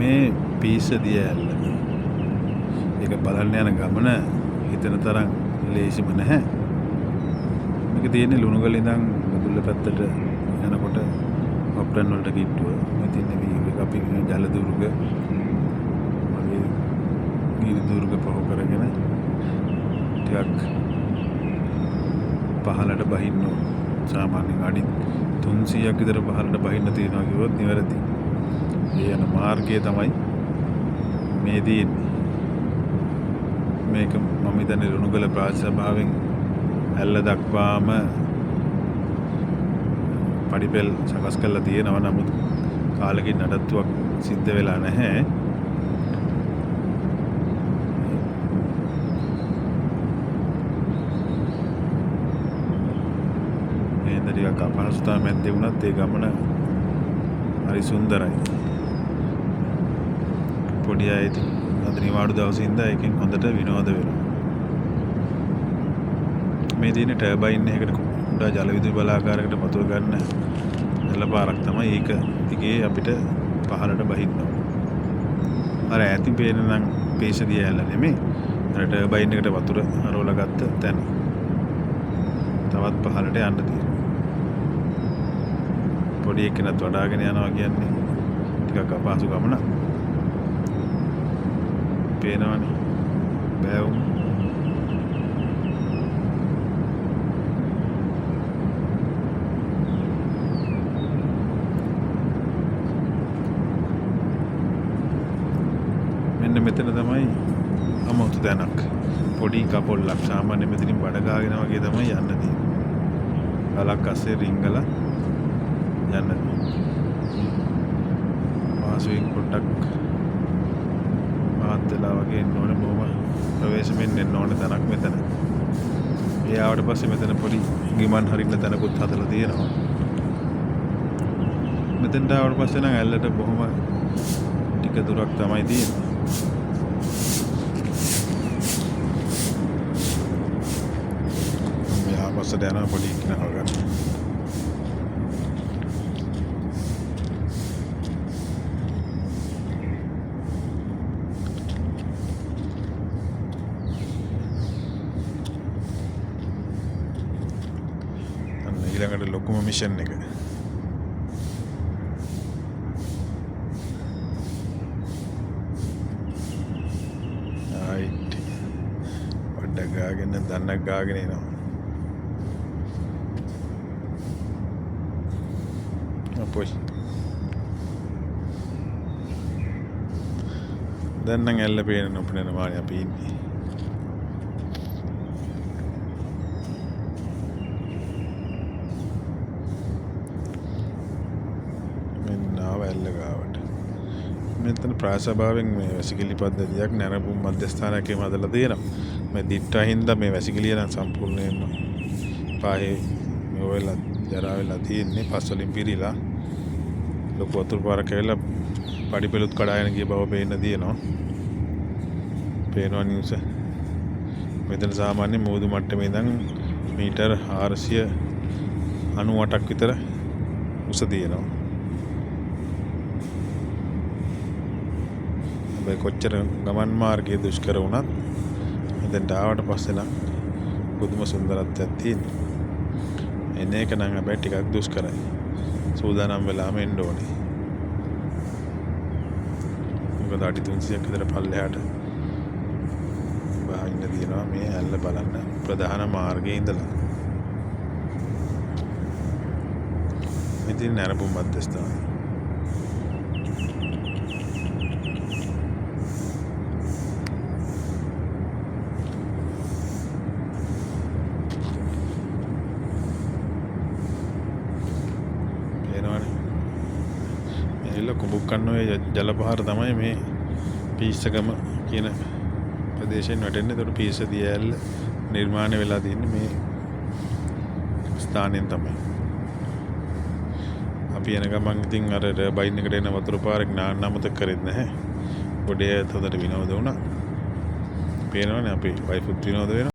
මේ පීස දිය ඇල්ල. ඒක බලන්න යන ගමන හිතන තරම් ලේසිම නැහැ. මේක තියෙන්නේ ලුණුගල ඉඳන් මුදුල්ල පැත්තට යනකොට ඔප්ටන් වලට කිට්ටුව. මේ තින්නේ මේ අපි ජලදුර්ග වගේ ගිරිදුර්ග පහු කරගෙන ටිකක් පහළට බහින්න ඕන. සාමාන්‍යයෙන් අඩි 300ක් විතර පහළට බහින්න තියෙනවා කිව්වොත් නිවැරදි. මේ යන මාර්ගය තමයි මේ තියෙන්නේ. මේක මම හිතන්නේ ලුණුගල ප්‍රාදේශ සභාවෙන් ඇල්ල දක්වාම පඩිපෙල් සකස් කරලා තියෙනවා. නමුත් කාලෙකින් නඩත්තුවක් සිද්ධ වෙලා නැහැ. එහෙනම් ටිකක් අපහසුතාව මැද්දේ වුණත් ඒ ගමන හරි සුන්දරයි. පොඩි අය ඉතින් අද නිවාඩු දවසේ ඉඳලා එකෙන් හොඳට විනෝද වෙනවා. මේ තියෙන ටර්බයින් එකකට කුඩා ජල විදුලි බලාගාරයකට වතුර ගන්න ජල පාරක් තමයි. ඒක දිගේ අපිට පහළට බහින්න ඕන. අර ඈතින් පේන නම් පීසදිය ඇල්ල නෙමෙයි. අර ටර්බයින් එකට වතුර හරවලා ගත්ත තැන. තවත් පහළට යන්න තියෙනවා. පොඩි එකනත් වඩාගෙන යනවා කියන්නේ ටිකක් අපහසු ගමනක්. පේනවනේ බෑවුම්. මෙන්න මෙතන තමයි අමුතු තැනක්. පොඩි කපොල්ලක්. සාමාන්‍ය මෙතනින් බඩ ගාගෙන වගේ තමයි යන්න තියෙන්නේ. ගලක් අස්සේ රිංගලා යන්න. පාසුවෙන් පොඩ්ඩක් මහත් වෙලා වගේ එන්න ඕනේ. බොහොම ප්‍රවේශමෙන් එන්න ඕනේ තැනක් මෙතන. ඒ ආවට පස්සේ මෙතන පොඩි ගිමන් හරින්න තැනකුත් හදලා තියෙනවා. මෙතෙන්ට ආවට පස්සේ නම් ඇල්ලට බොහොම ටික දුරක් තමයි තියෙන්නේ. මෙහා පස්සට යනවා පොඩි ඉක්නව ගන්න. ඊළඟට ලොකුම මිෂන් එක. ආයිත් වඩ ගාගෙන දන්නක් ගාගෙන එනවා. අපොයි. දැන් නම් ඇල්ල පේන නොපෙනෙන මානේ අපි ඉන්නේ. මෙතන ප්‍රාසභාවෙන් මේ වැසිකිලි පද්ධතියක් නැරඹුම් මධ්‍යස්ථානයක් හදලා තියෙනවා. මේ දිට්ටා හින්දා මේ වැසිකිලිය නම් සම්පූර්ණයෙන්ම පාහේ මේ වෙලා ජරා වෙලා තියෙන්නේ. පස් වලින් පිරීලා ලොකු වතුර පාරක් ඇවිල්ලා පඩිපෙළුත් කඩාගෙන ගිය බව පේන්න තියෙනවා. පේනවා නිවුස්. මෙතන සාමාන්‍ය මෝදු මට්ටමේ ඉඳන් මීටර් 498ක් විතර උස තියෙනවා. කොච්චර ගමන් මාර්ගයේ දුෂ්කර වුණත් මෙතෙන්ට ආවට පස්සේ නම් පුදුම සුන්දරත්වයක් තියෙනවා. එන එක නම් හැබැයි ටිකක් දුෂ්කරයි. සූදානම් වෙලාම එන්න ඕනේ. මොකද අඩි 300ක් විතර පල්ලෙහාට බහින්න තියෙනවා මේ ඇල්ල බලන්න ප්‍රධාන මාර්ගයේ ඉඳලා. මෙතන නැරඹුම් මධ්‍යස්ථානය. කුඹුක්කන්නෝයේ ජලපහර තමයි මේ පීස්සගම කියන ප්‍රදේශයෙන් වැටෙන්නේ. ඒකට පීස්සදිය ඇල්ල නිර්මාණය වෙලා තියෙන්නේ මේ ස්ථානයෙන් තමයි. අපි යන ගමන් ඉතින් අර බයින් එකට එන වතුර පාරක් නාන්න අමතක කරෙත් නැහැ. පොඩේ හොඳට විනෝද වුණා. පේනවනේ අපි වයිෆුත් විනෝද වෙනවා.